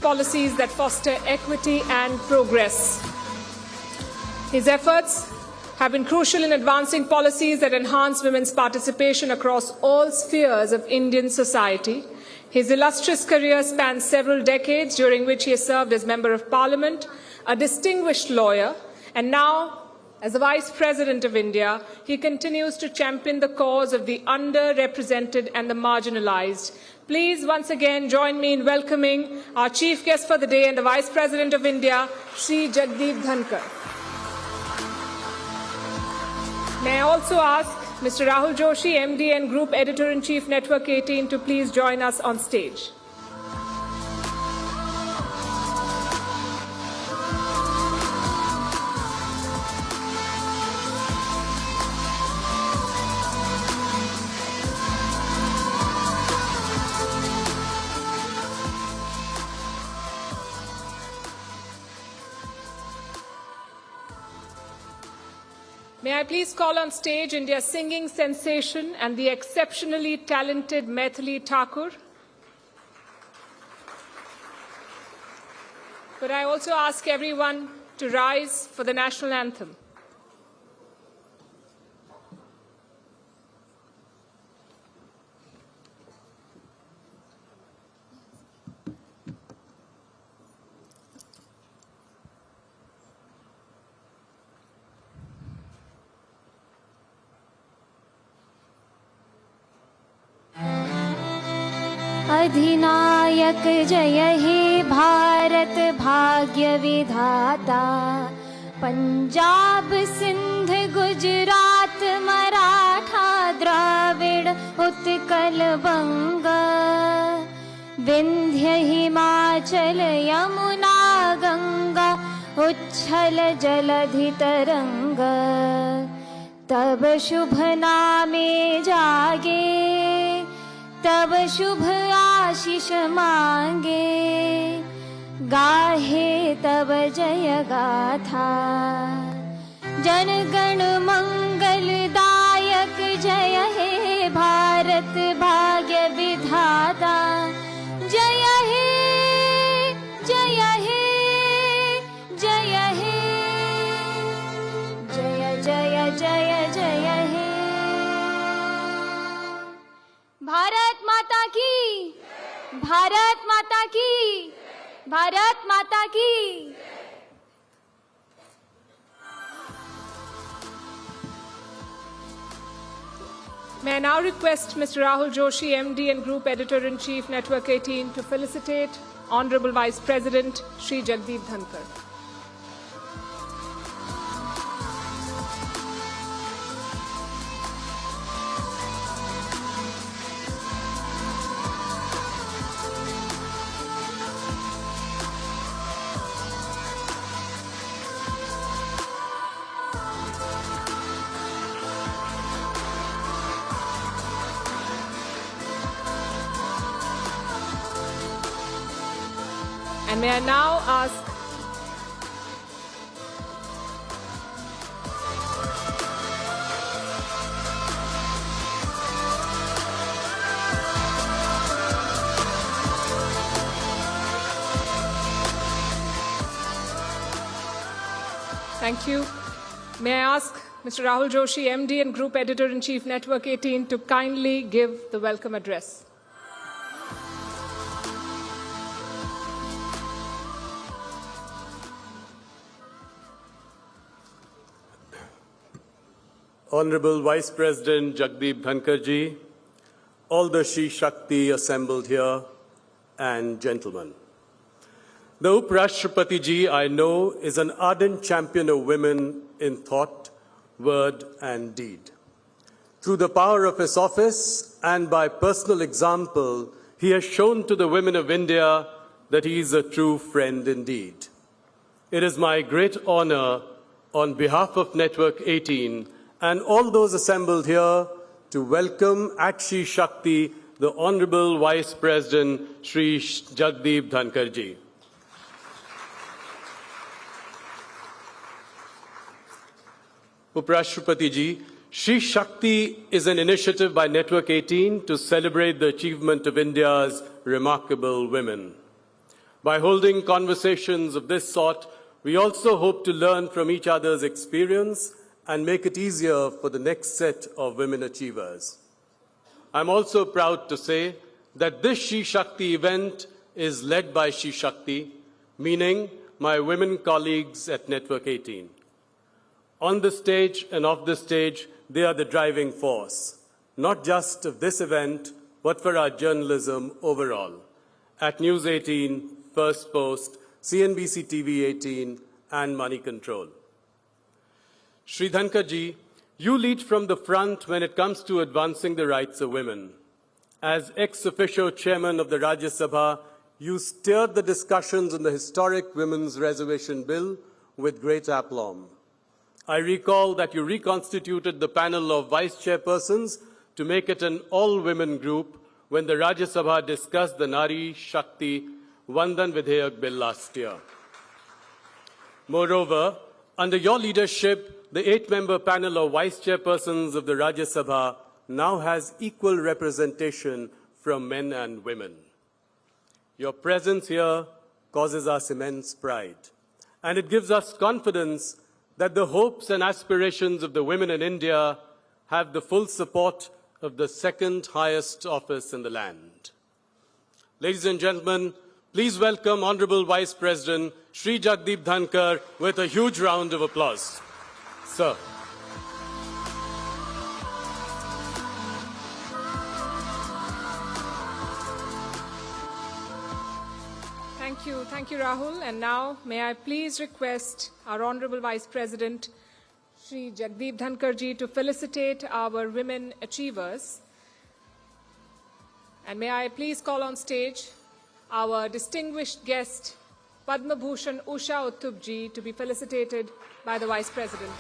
policies that foster equity and progress. His efforts have been crucial in advancing policies that enhance women's participation across all spheres of Indian society. His illustrious career spans several decades, during which he has served as Member of Parliament, a distinguished lawyer, and now, as the Vice President of India, he continues to champion the cause of the underrepresented and the marginalized. Please once again join me in welcoming our chief guest for the day and the Vice President of India, Shri Jagdeep Dhankhar. May I also ask Mr. Rahul Joshi, MD and Group Editor-in-Chief, Network 18, to please join us on stage. May I please call on stage India's singing sensation and the exceptionally talented Maithili Thakur. Could I also ask everyone to rise for the national anthem? अधिनायक जय हे भारत भाग्य विधाता, पंजाब सिंध गुजरात मराठा द्राविड़ उत्कल बंग, विंध्य हिमाचल यमुना गंगा उच्छल जलधि तरंग, तब शुभ नामे जागे तब शुभ आशीष मांगे, गाहे तब जय गाथा। जन गण मंगलदायक जय हे भारत भाग्य विधाता, जय हे जय हे जय हे जय जय जय जय हे। भारत माता की, भारत माता की, भारत माता की। May I now request Mr. Rahul Joshi, MD and Group Editor-in-Chief, Network 18, to felicitate Honorable Vice President Shri Jagdeep Dhankhar. And may I now ask Thank you. May I ask Mr. Rahul Joshi, MD and Group Editor-in-Chief, Network 18, to kindly give the welcome address. Honorable Vice President Jagdeep Dhankhar ji, all the Shakti assembled here, and gentlemen. The Uprashtrapati ji, I know, is an ardent champion of women in thought, word, and deed. Through the power of his office and by personal example, he has shown to the women of India that he is a true friend indeed. It is my great honor, on behalf of Network 18, and all those assembled here, to welcome at Shakti the Honorable Vice President Shri Jagdeep Dhankhar ji. Uprashtrapati ji, Shri Shakti is an initiative by Network 18 to celebrate the achievement of India's remarkable women. By holding conversations of this sort, we also hope to learn from each other's experience and make it easier for the next set of women achievers. I'm also proud to say that this She Shakti event is led by She Shakti, meaning my women colleagues at Network 18. On the stage and off the stage, they are the driving force, not just of this event, but for our journalism overall. At News 18, First Post, CNBC TV 18, and Money Control. Shri Dhankhar ji, you lead from the front when it comes to advancing the rights of women. As ex-officio chairman of the Rajya Sabha, you steered the discussions on the historic Women's Reservation Bill with great aplomb. I recall that you reconstituted the panel of vice chairpersons to make it an all-women group when the Rajya Sabha discussed the Nari Shakti Vandan Vidhayak Bill last year. Moreover, under your leadership, the 8-member panel of vice chairpersons of the Rajya Sabha now has equal representation from men and women. Your presence here causes us immense pride, and it gives us confidence that the hopes and aspirations of the women in India have the full support of the second highest office in the land. Ladies and gentlemen, please welcome Honorable Vice President Shri Jagdeep Dhankhar with a huge round of applause. Sir. Thank you, Rahul. And now, may I please request our Honorable Vice President, Shri Jagdeep Dhankhar ji, to felicitate our women achievers. And may I please call on stage our distinguished guest, Padma Bhushan Usha Uttub ji, to be felicitated by the Vice President.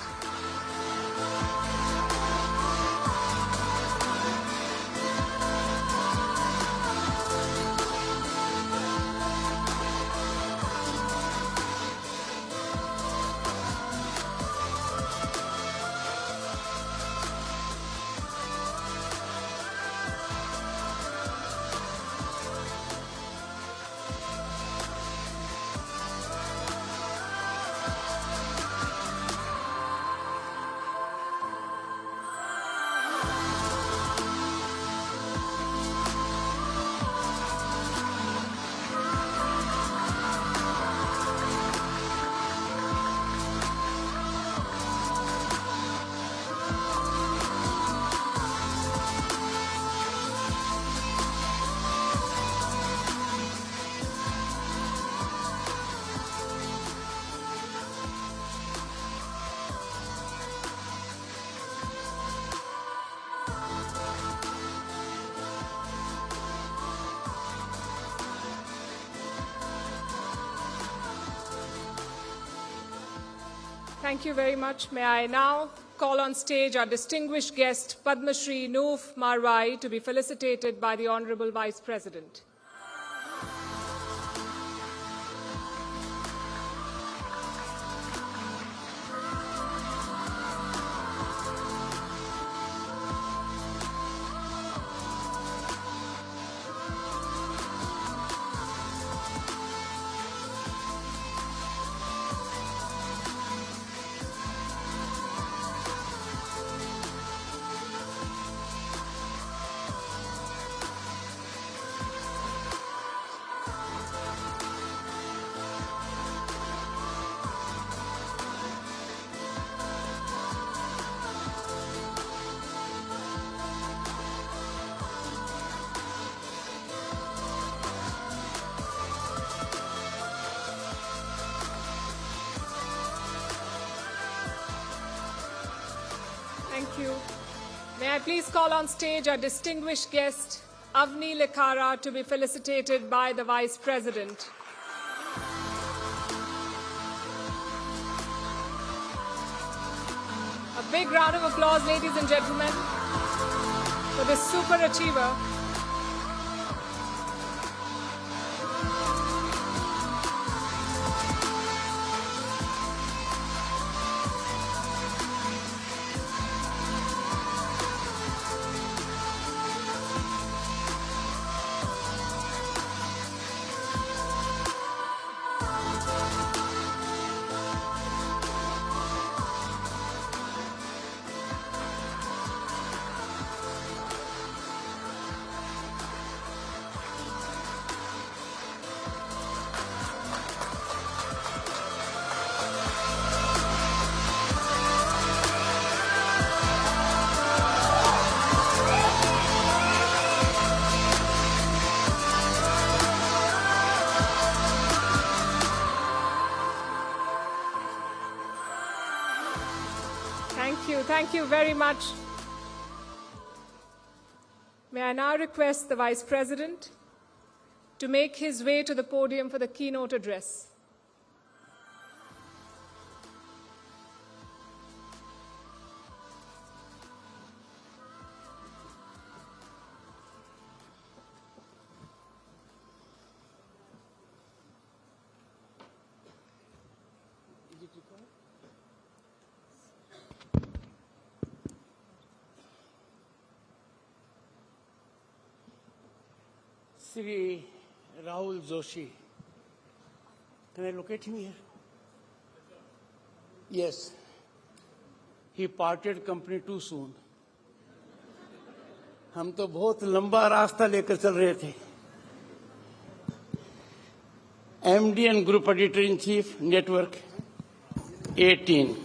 Thank you very much. May I now call on stage our distinguished guest, Padma Shri Noof Marwai, to be felicitated by the Honorable Vice President. Thank you. May I please call on stage our distinguished guest, Avni Lekhara, to be felicitated by the Vice President. A big round of applause, ladies and gentlemen, for this super achiever. Thank you very much. May I now request the Vice President to make his way to the podium for the keynote address. Sri Rahul Joshi. Can I locate him here? Yes. He parted company too soon. हम तो बहुत लंबा रास्ता लेकर चल रहे थे. MD and Group Editor-in-Chief, Network 18.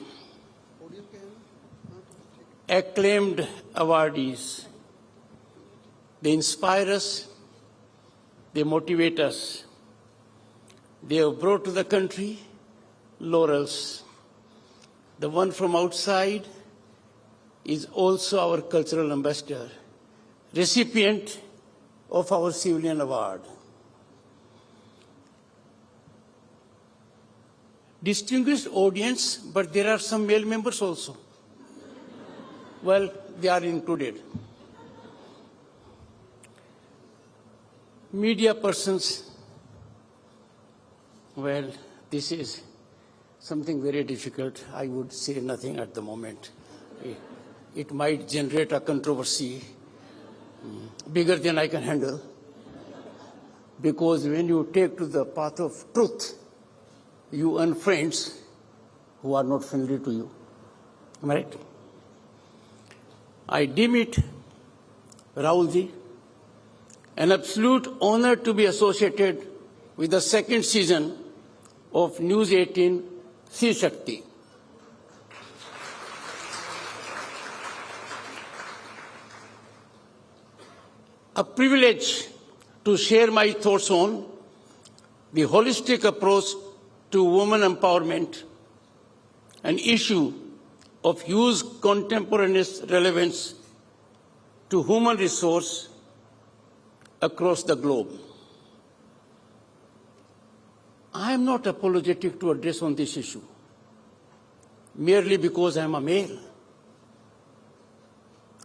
Acclaimed awardees. They inspire us. They motivate us. They have brought to the country laurels. The one from outside is also our cultural ambassador, recipient of our civilian award. Distinguished audience, but there are some male members also. Well, they are included. Media persons, well, this is something very difficult. I would say nothing at the moment. It might generate a controversy bigger than I can handle, because when you take to the path of truth, you earn friends who are not friendly to you. Am I right? I deem it, Rahulji, an absolute honor to be associated with the second season of News 18 Sri Shakti. A privilege to share my thoughts on the holistic approach to women empowerment, an issue of huge contemporaneous relevance to human resource across the globe. I am not apologetic to address on this issue, merely because I am a male.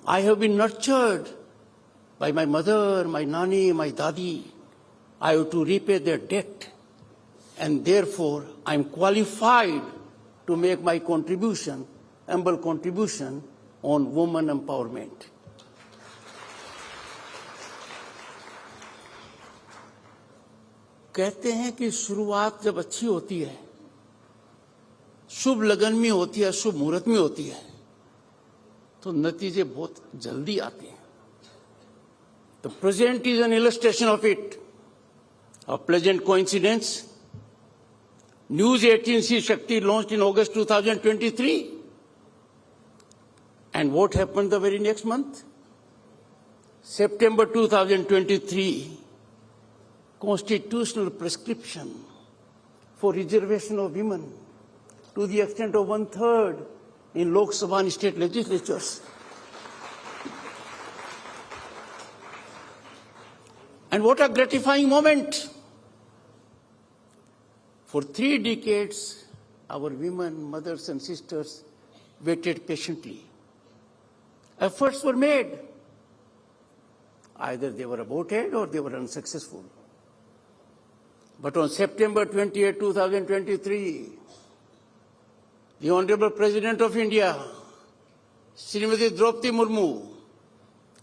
I have been nurtured by my mother, my nani, my dadi. I have to repay their debt, and therefore I am qualified to make my contribution, humble contribution, on women empowerment. कहते हैं कि शुरुआत जब अच्छी होती है, शुभ लगन में होती है, शुभ मुहूर्त में होती है, तो नतीजे बहुत जल्दी आते हैं. The present is an illustration of it. A pleasant coincidence. News 18 Sri Shakti launched in August 2023. And what happened the very next month? September 2023. Constitutional prescription for reservation of women to the extent of 1/3 in Lok Sabha and state legislatures. And what a gratifying moment. For 3 decades, our women, mothers and sisters waited patiently. Efforts were made. Either they were aborted or they were unsuccessful. But on September 28, 2023, the Honorable President of India, Srimati Draupadi Murmu,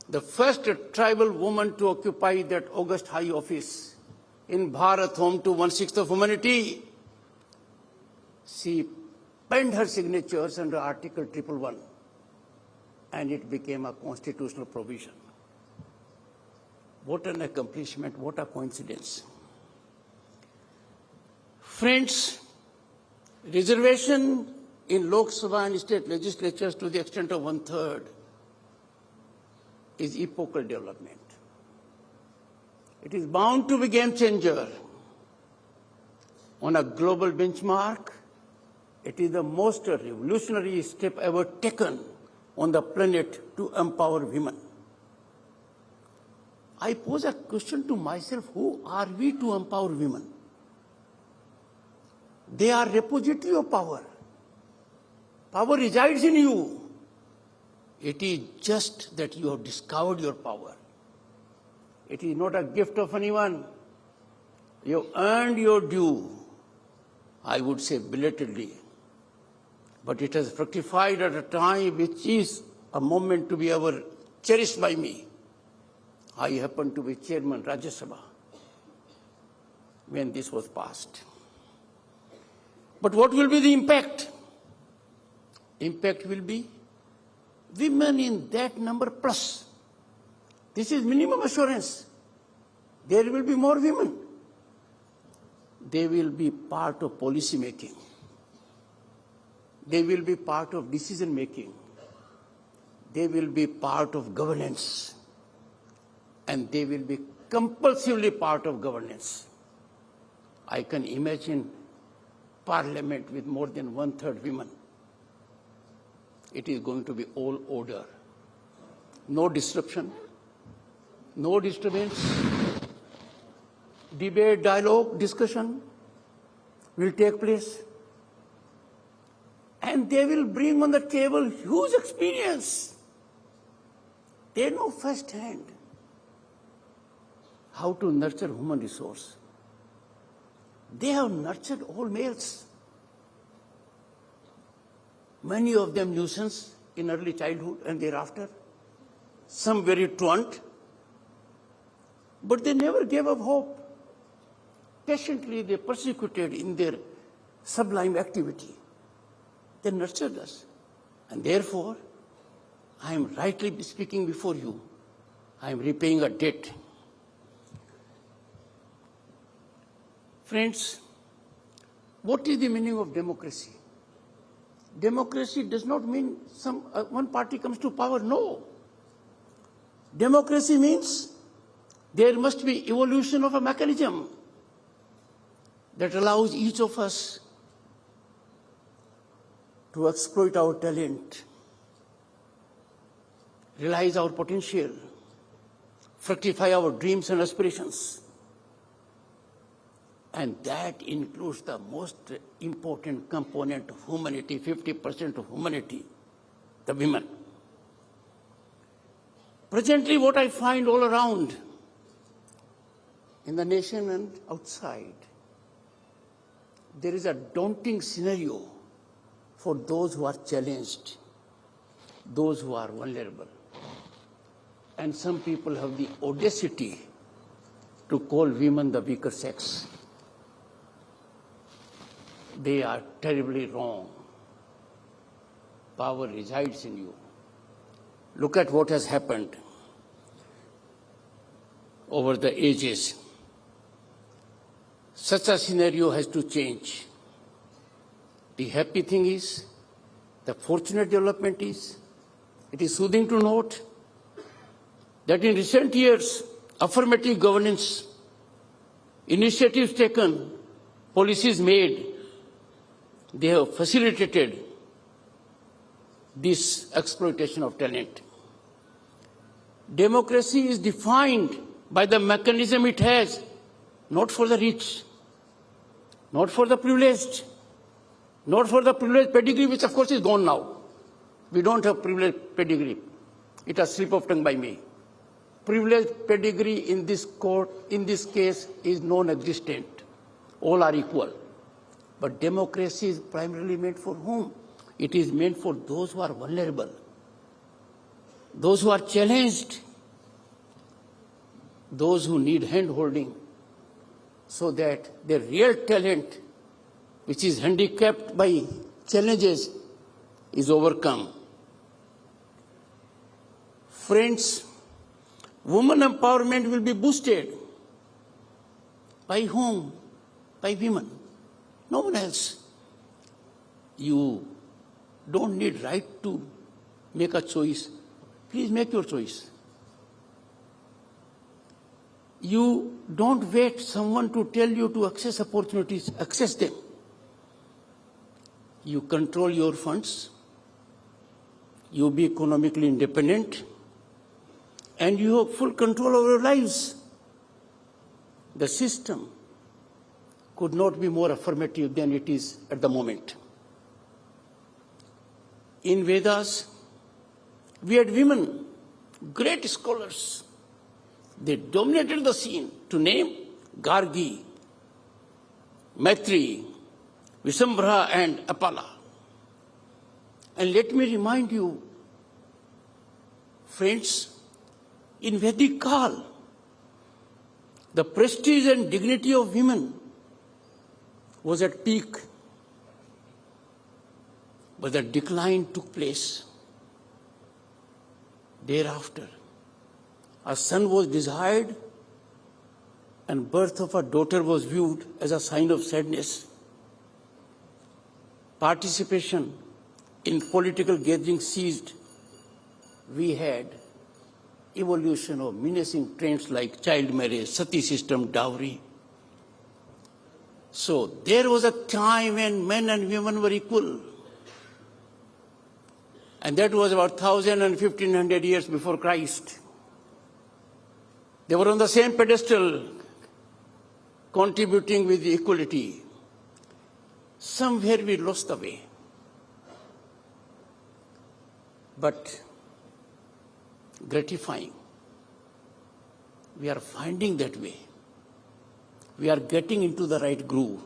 the first tribal woman to occupy that august high office in Bharat, home to 1/6 of humanity, she penned her signatures under Article 111, and it became a constitutional provision. What an accomplishment, what a coincidence. Friends, reservation in Lok Sabha and state legislatures to the extent of 1/3 is epochal development. It is bound to be a game changer. On a global benchmark, it is the most revolutionary step ever taken on the planet to empower women. I pose a question to myself, who are we to empower women? They are repository of power. Power resides in you. It is just that you have discovered your power. It is not a gift of anyone. You have earned your due, I would say belatedly. But it has fructified at a time which is a moment to be ever cherished by me. I happened to be chairman Rajya Sabha when this was passed. But what will be the impact? Impact will be women in that number plus. This is minimum assurance. There will be more women. They will be part of policy making. They will be part of decision making. They will be part of governance. And they will be compulsively part of governance. I can imagine Parliament with more than 1/3 women. It is going to be all order. No disruption, no disturbance. Debate, dialogue, discussion will take place. And they will bring on the table huge experience. They know firsthand how to nurture human resource. They have nurtured all males. Many of them nuisance in early childhood and thereafter. Some very truant. But they never gave up hope. Patiently they persecuted in their sublime activity. They nurtured us. And therefore, I am rightly speaking before you. I am repaying a debt. Friends, what is the meaning of democracy? Democracy does not mean one party comes to power. No. Democracy means there must be evolution of a mechanism that allows each of us to exploit our talent, realize our potential, fructify our dreams and aspirations. And that includes the most important component of humanity, 50% of humanity, the women. Presently, what I find all around in the nation and outside, there is a daunting scenario for those who are challenged, those who are vulnerable. And some people have the audacity to call women the weaker sex. They are terribly wrong. Power resides in you. Look at what has happened over the ages. Such a scenario has to change. The happy thing is, the fortunate development is, it is soothing to note that in recent years, affirmative governance, initiatives taken, policies made, they have facilitated this exploitation of talent. Democracy is defined by the mechanism it has, not for the rich, not for the privileged, not for the privileged pedigree, which of course is gone now. We don't have privileged pedigree. It has slipped of tongue by me. Privileged pedigree in this court, in this case, is non-existent. All are equal. But democracy is primarily meant for whom? It is meant for those who are vulnerable, those who are challenged, those who need hand-holding, so that their real talent, which is handicapped by challenges, is overcome. Friends, women empowerment will be boosted. By whom? By women. No one else. You don't need right to make a choice. Please make your choice. You don't wait someone to tell you to access opportunities. Access them. You control your funds. you be economically independent, and you have full control over your lives. The system could not be more affirmative than it is at the moment. In Vedas, we had women, great scholars. They dominated the scene. To name Gargi, Maitri, Visambhara, and Apala. And let me remind you, friends, in Vedic Kal, the prestige and dignity of women was at peak, but the decline took place. Thereafter, a son was desired, and birth of a daughter was viewed as a sign of sadness. Participation in political gatherings ceased. We had evolution of menacing trends like child marriage, sati system, dowry. So there was a time when men and women were equal. And that was about 1,000 and 1,500 years before Christ. They were on the same pedestal, contributing with equality. Somewhere we lost the way. But gratifying, we are finding that way. We are getting into the right groove.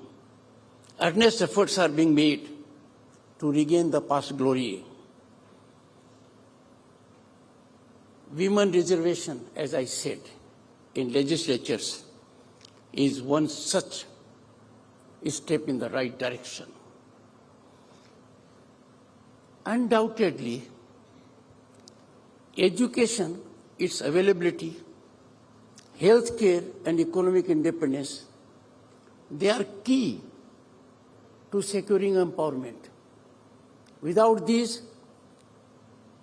Earnest efforts are being made to regain the past glory. Women reservation, as I said, in legislatures is one such step in the right direction. Undoubtedly, education, its availability, healthcare, and economic independence, they are key to securing empowerment. Without these,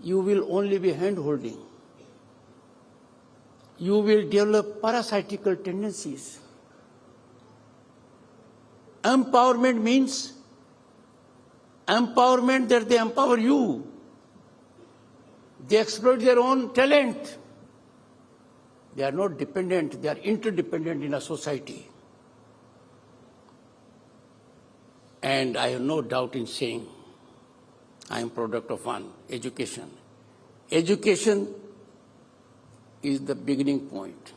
you will only be hand-holding. You will develop parasitical tendencies. Empowerment means empowerment that they empower you. They exploit their own talent. They are not dependent, they are interdependent in a society. And I have no doubt in saying I am product of one, education. Education is the beginning point.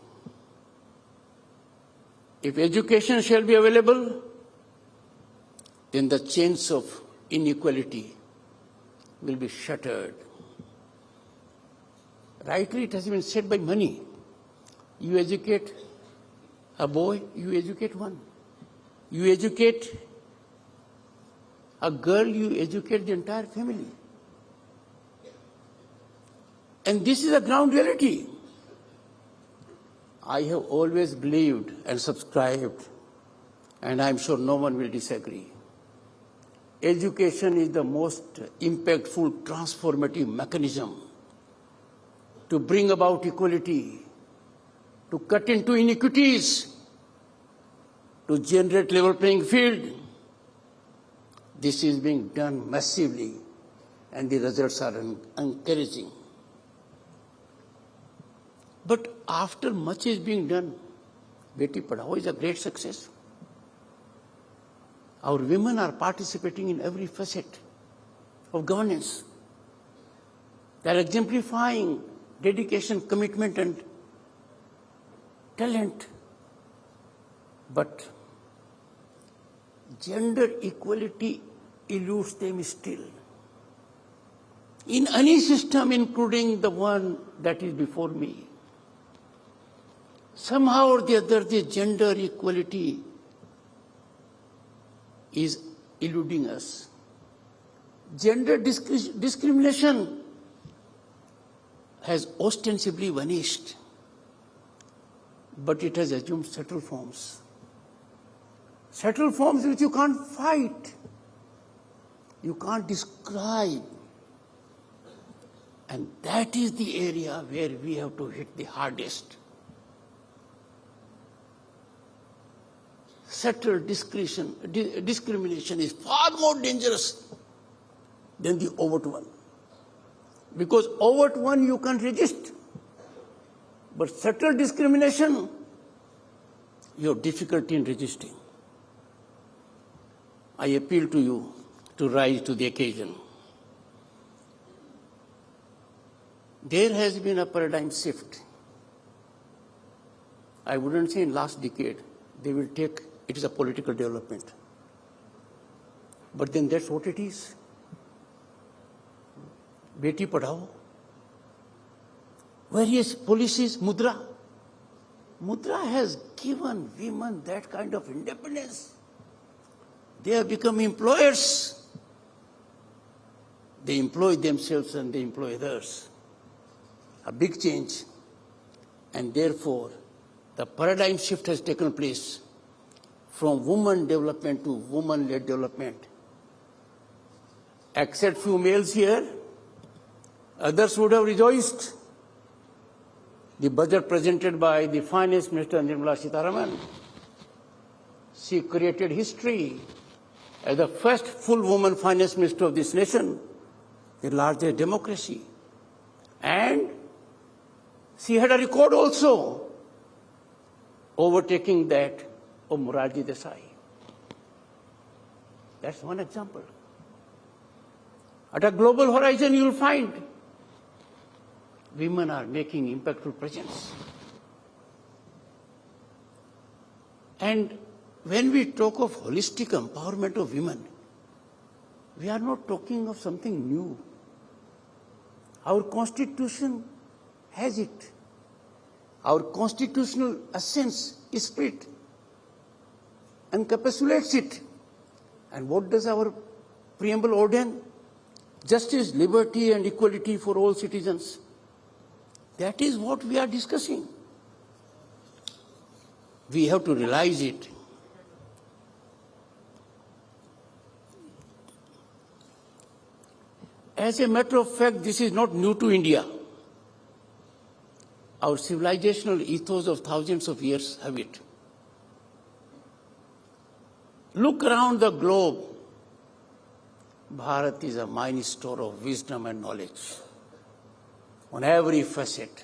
If education shall be available, then the chains of inequality will be shattered. Rightly, it has been said by many. You educate a boy, you educate one. You educate a girl, you educate the entire family. And this is a ground reality. I have always believed and subscribed, and I'm sure no one will disagree. Education is the most impactful transformative mechanism to bring about equality, to cut into inequities, to generate level playing field. This is being done massively, and the results are encouraging. But after much is being done, Beti Padhao is a great success. Our women are participating in every facet of governance. They are exemplifying dedication, commitment, and talent. But gender equality eludes them still. In any system, including the one that is before me, somehow or the other, the gender equality is eluding us. Gender discrimination has ostensibly vanished, but it has assumed subtle forms. Subtle forms which you can't fight, you can't describe. And that is the area where we have to hit the hardest. Subtle discrimination is far more dangerous than the overt one. Because overt one you can resist, but subtle discrimination, you have difficulty in resisting. I appeal to you to rise to the occasion. There has been a paradigm shift. I wouldn't say in last decade, they will take, it is a political development. But then that's what it is. Beti Padhao. Various policies, Mudra. Mudra has given women that kind of independence. They have become employers. They employ themselves and they employ others. A big change. And therefore, the paradigm shift has taken place from woman development to woman-led development. Except few males here, others would have rejoiced. The budget presented by the Finance Minister Nirmala Sitharaman, she created history as the first full woman Finance Minister of this nation, the largest democracy. And she had a record also, overtaking that of Morarji Desai. That's one example. At a global horizon, you will find women are making impactful presence. And when we talk of holistic empowerment of women, we are not talking of something new. Our Constitution has it. Our constitutional essence is split, encapsulates it. And what does our preamble ordain? Justice, liberty, and equality for all citizens. That is what we are discussing. We have to realize it. As a matter of fact, this is not new to India. Our civilizational ethos of thousands of years have it. Look around the globe. Bharat is a mighty store of wisdom and knowledge on every facet.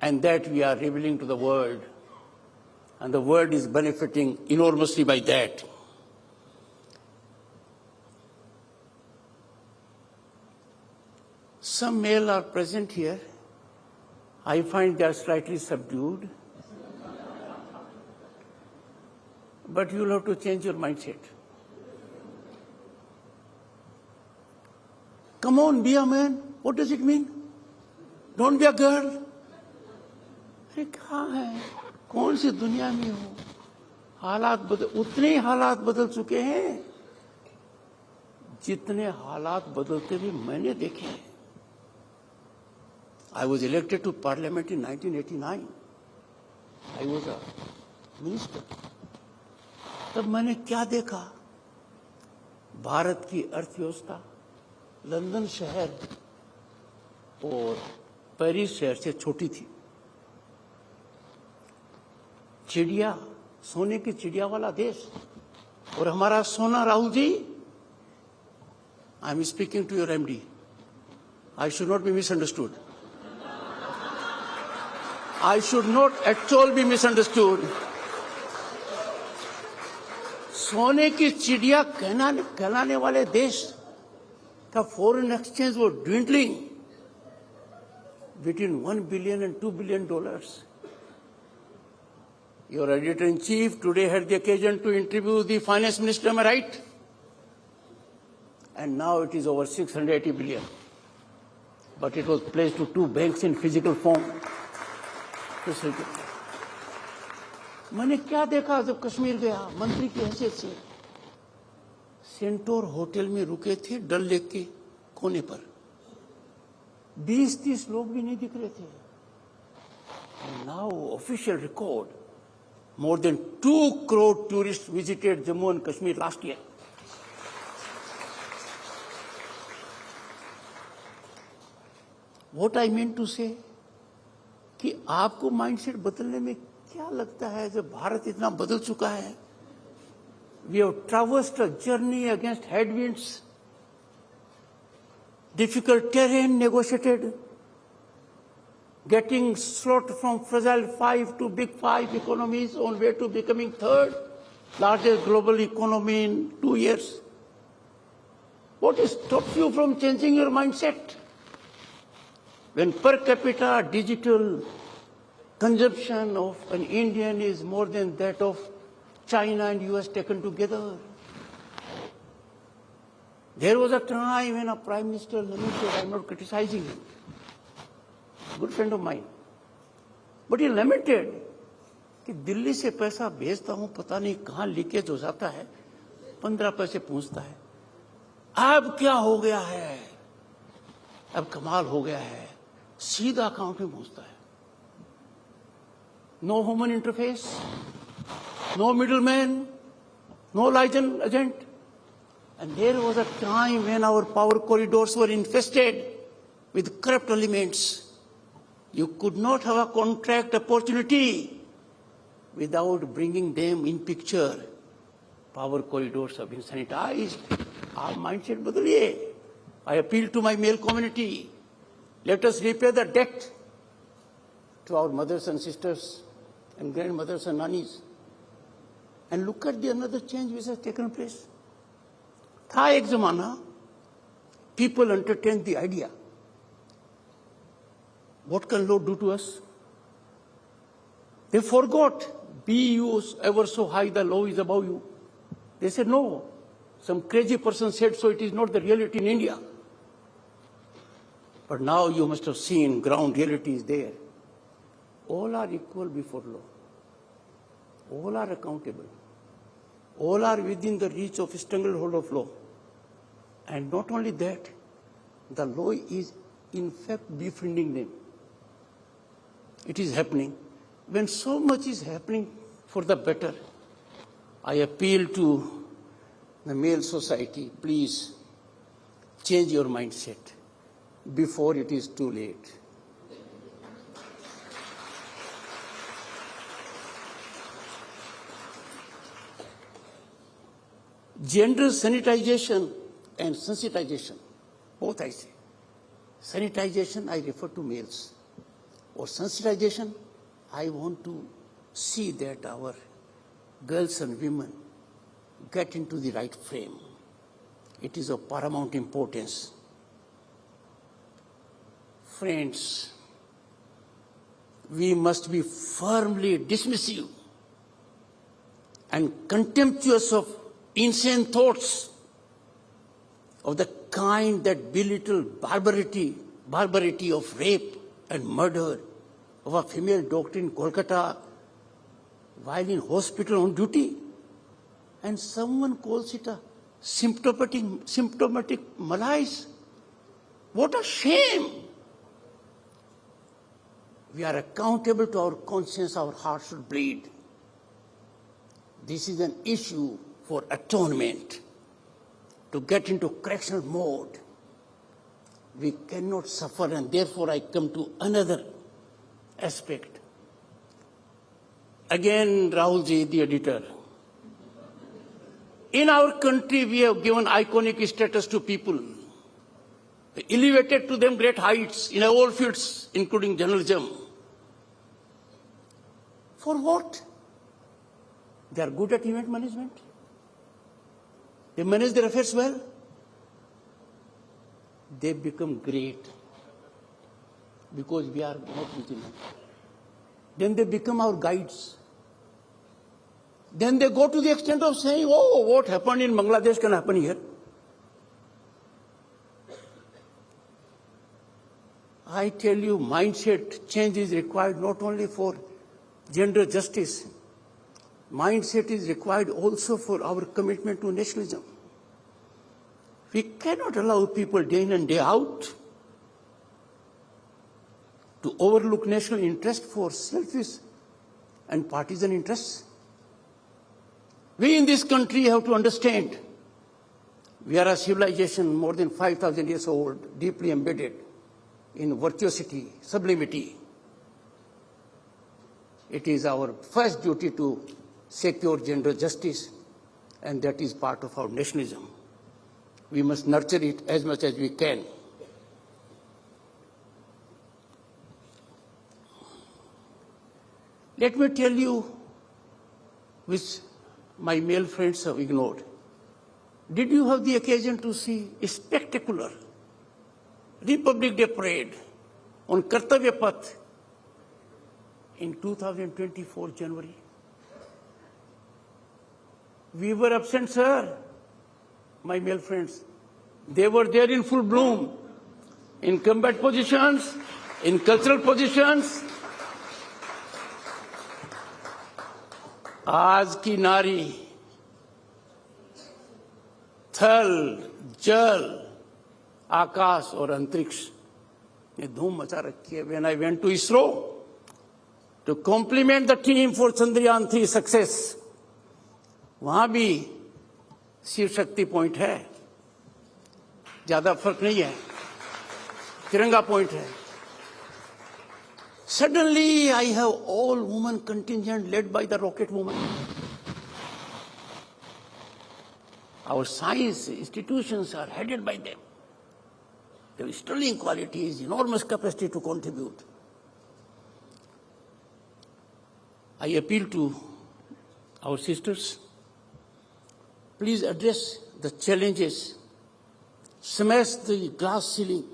And that we are revealing to the world. And the world is benefiting enormously by that. Some male are present here. I find they are slightly subdued. But you'll have to change your mindset. Come on, be a man. What does it mean? Don't be a girl. अरे कहाँ है? कौन सी दुनिया में हो? उतने हालात बदल चुके हैं जितने हालात बदलते भी मैंने देखे हैं. I was elected to Parliament in 1989. I was a minister. तब मैंने क्या देखा? भारत की अर्थव्यवस्था लंदन शहर और पेरिस शहर से छोटी थी. चिड़िया, सोने की चिड़िया वाला देश. और हमारा सोना Rahul ji, I am speaking to your MD. I should not be misunderstood. I should not at all be misunderstood. सोने की चिड़िया कहलाने वाले देश का foreign exchange was dwindling between $1 billion and $2 billion. Your editor-in-chief today had the occasion to interview the finance minister, am I right? And now it is over 680 billion. But it was placed to 2 banks in physical form. मैंने क्या देखा जब कश्मीर गया मंत्री की हैसियत से. Centaur hotel में रुके थे डल लेक के कोने पर. 20-30 लोग भी नहीं दिख रहे थे. And now official record, more than 2 crore tourists visited Jammu and Kashmir last year. What I mean to say कि आपको माइंडसेट बदलने में क्या लगता है जब भारत इतना बदल चुका है. We have traversed a journey against headwinds. difficult terrain negotiated, getting slot from fragile 5 to big 5 economies on way to becoming third largest global economy in 2 years. What stops you from changing your mindset? When per capita digital consumption of an Indian is more than that of China and US taken together. There was a time when a Prime Minister lamented, I'm not criticizing him, good friend of mine, but he lamented कि दिल्ली से पैसा भेजता हूं पता नहीं कहां leakage हो जाता है 15 पैसे पहुंचता है अब क्या हो गया है अब कमाल हो गया है सीधा अकाउंट में पहुंचता है no human interface no middleman no liaison agent and there was a time when our power corridors were infested with corrupt elements. You could not have a contract opportunity without bringing them in picture. Power corridors have been sanitized. Our mindset badliye. I appeal to my male community. Let us repay the debt to our mothers and sisters and grandmothers and nannies. And look at the another change which has taken place. था एक जमाना, people entertained the idea. What can law do to us? They forgot, be you ever so high, the law is above you. They said, no, some crazy person said so, it is not the reality in India. But now you must have seen ground reality is there. All are equal before law. All are accountable. All are within the reach of stranglehold of law. And not only that, the law is in fact befriending them. It is happening. When so much is happening for the better, I appeal to the male society, please change your mindset before it is too late. Gender sanitization and sensitization, both I say. Sanitization, I refer to males. Or sensitization, I want to see that our girls and women get into the right frame. It is of paramount importance. Friends, we must be firmly dismissive and contemptuous of insane thoughts of the kind that belittle barbarity of rape and murder of a female doctor in Kolkata while in hospital on duty. And someone calls it a symptomatic malaise. What a shame! We are accountable to our conscience, our heart should bleed. This is an issue for atonement, to get into correctional mode. We cannot suffer, and therefore I come to another aspect. Again, Rahulji, the editor. In our country, we have given iconic status to people, elevated to them great heights in all fields, including journalism. For what? They are good at event management. They manage their affairs well. They become great because we are not vigilant. Then they become our guides. Then they go to the extent of saying, oh, what happened in Bangladesh can happen here. I tell you, mindset change is required not only for gender justice. Mindset is required also for our commitment to nationalism. We cannot allow people day in and day out to overlook national interest for selfish and partisan interests. We in this country have to understand we are a civilization more than 5,000 years old, deeply embedded in virtuosity, sublimity. It is our first duty to secure gender justice, and that is part of our nationalism. We must nurture it as much as we can. Let me tell you, which my male friends have ignored. Did you have the occasion to see a spectacular Republic Day parade on Kartavya Path in 2024 January? We were absent, sir, my male friends. They were there in full bloom, in combat positions, in cultural positions. आज की नारी थल, जल, आकाश और अंतरिक्ष ने धूम मचा रखी है. When I went to ISRO to compliment the team for Chandrayaan 3 success, वहां भी शिव शक्ति पॉइंट है, ज्यादा फर्क नहीं है, तिरंगा पॉइंट है. Suddenly, I have all-woman contingent led by the rocket woman. Our science institutions are headed by them. They have sterling qualities, enormous capacity to contribute. I appeal to our sisters, please address the challenges, smash the glass ceiling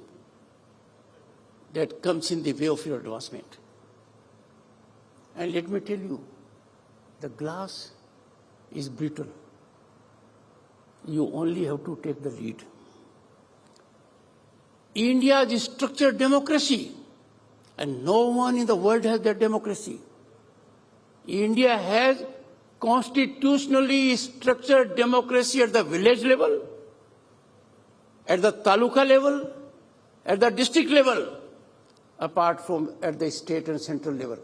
that comes in the way of your advancement. And let me tell you, the glass is brittle. You only have to take the lead. India is structured democracy, and no one in the world has that democracy. India has constitutionally structured democracy at the village level, at the taluka level, at the district level, apart from at the state and central level.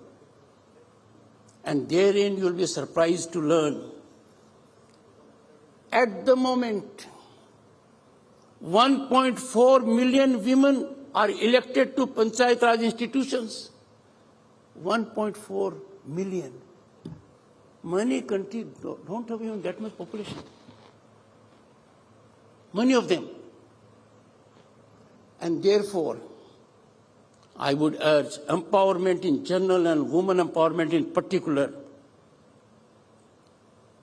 And therein you will be surprised to learn. At the moment, 1.4 million women are elected to Panchayat Raj institutions. 1.4 million. Many countries don't have even that much population. Many of them. And therefore, I would urge empowerment in general and women empowerment in particular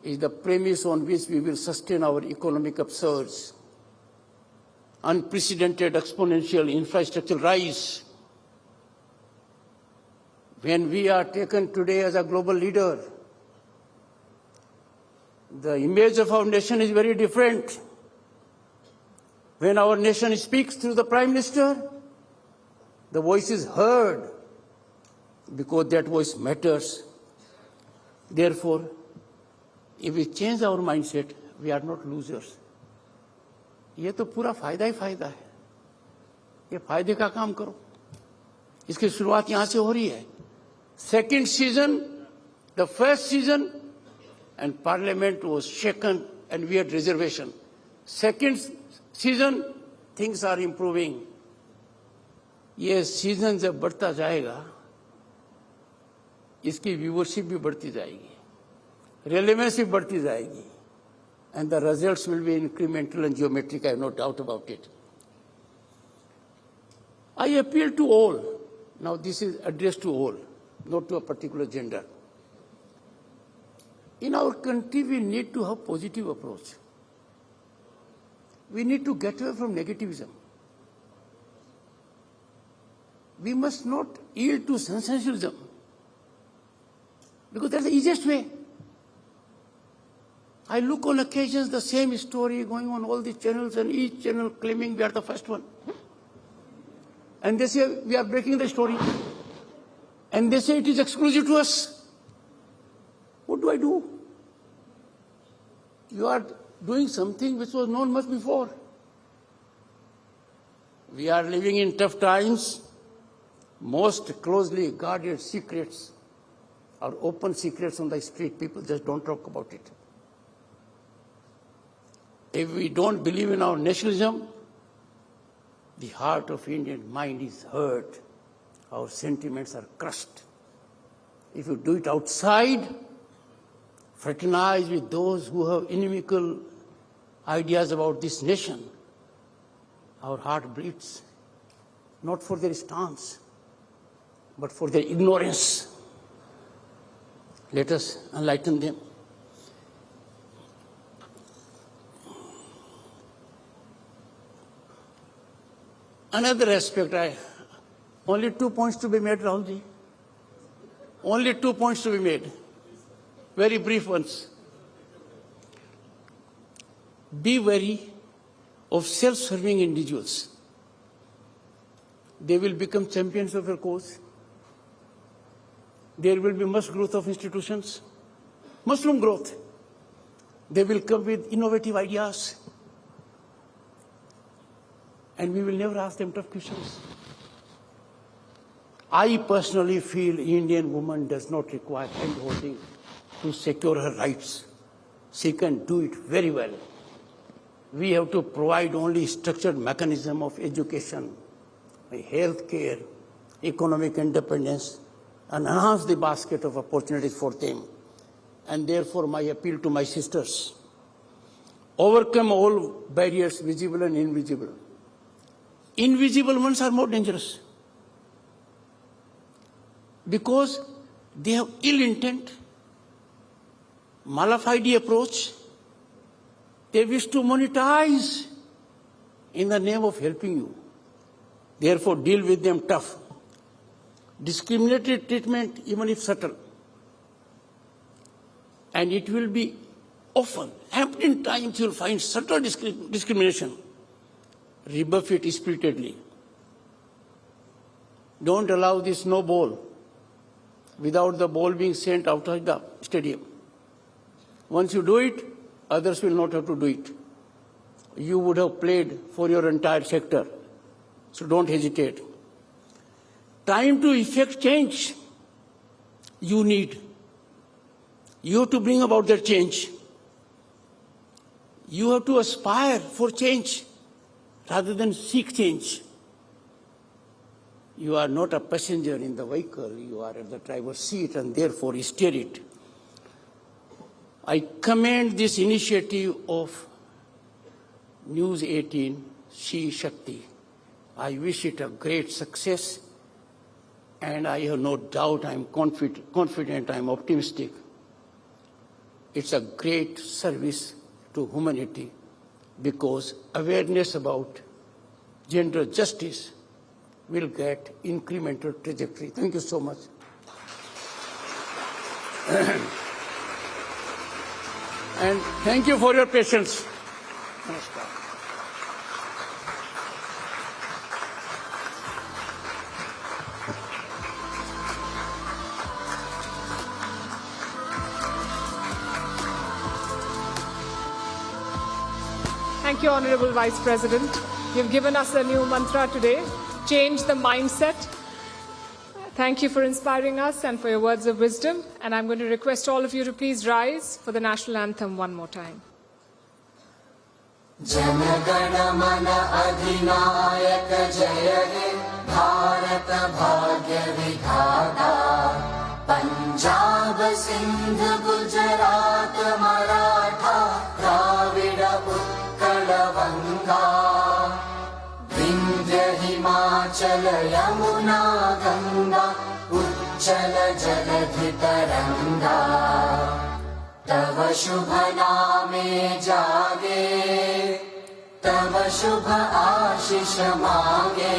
is the premise on which we will sustain our economic upsurge. Unprecedented exponential infrastructural rise. When we are taken today as a global leader, the image of our nation is very different. When our nation speaks through the Prime Minister, the voice is heard because that voice matters. Therefore, if we change our mindset, we are not losers. ये तो पूरा फायदा ही फायदा है. ये फायदे का काम करो. इसकी शुरुआत यहाँ से हो रही है. Second season, the first season, and Parliament was shaken and we had reservation. Second season, things are improving. ये सीजन जब बढ़ता जाएगा, इसकी व्यूअरशिप भी बढ़ती जाएगी, रेलेवेंस भी बढ़ती जाएगी, and the results will be incremental and geometric, I have no doubt about it. I appeal to all. Now this is addressed to all, not to a particular gender. In our country, we need to have positive approach. We need to get away from negativism. We must not yield to sensationalism, because that's the easiest way. I look on occasions the same story going on all the channels, and each channel claiming we are the first one. And they say we are breaking the story. And they say it is exclusive to us. What do I do? You are doing something which was known much before. We are living in tough times. Most closely guarded secrets are open secrets on the street. People just don't talk about it. If we don't believe in our nationalism, the heart of Indian mind is hurt. Our sentiments are crushed. If you do it outside, fraternize with those who have inimical ideas about this nation, our heart bleeds, not for their stance, but for their ignorance. Let us enlighten them. Another aspect, only 2 points to be made, Rahulji. Only 2 points to be made. Very brief ones. Be wary of self-serving individuals. They will become champions of their cause. There will be much growth of institutions, mushroom growth. They will come with innovative ideas. And we will never ask them tough questions. I personally feel Indian woman does not require hand-holding to secure her rights. She can do it very well. We have to provide only structured mechanism of education, health care, economic independence, and enhance the basket of opportunities for them. And therefore, my appeal to my sisters, overcome all barriers, visible and invisible. Invisible ones are more dangerous because they have ill intent, malafide approach. They wish to monetize in the name of helping you. Therefore, deal with them tough. Discriminatory treatment, even if subtle. And it will be often, often times you will find subtle discrimination. Rebuff it spiritedly. Don't allow this snowball without the ball being sent outside the stadium. Once you do it, others will not have to do it. You would have played for your entire sector. So don't hesitate. Time to effect change you need. You have to bring about that change. You have to aspire for change rather than seek change. You are not a passenger in the vehicle, you are at the driver's seat and therefore you steer it. I commend this initiative of News 18, Shakti. I wish it a great success and I have no doubt, I am confident, I am optimistic. It's a great service to humanity because awareness about gender justice will get incremental trajectory. Thank you so much. And thank you for your patience. Namaskar. Thank you, Honorable Vice President. You've given us a new mantra today, change the mindset. Thank you for inspiring us and for your words of wisdom. And I'm going to request all of you to please rise for the national anthem one more time. Janagana mana adhinayak jaya he Bharat bhagya vidhata Punjab Sindh Gujarat Maratha Dravida Utkala Vanga Vindhya Himachala Yamuna Ganga Uchchala Jaladhi Taranga तव शुभ नामे जागे तव शुभ आशीष मांगे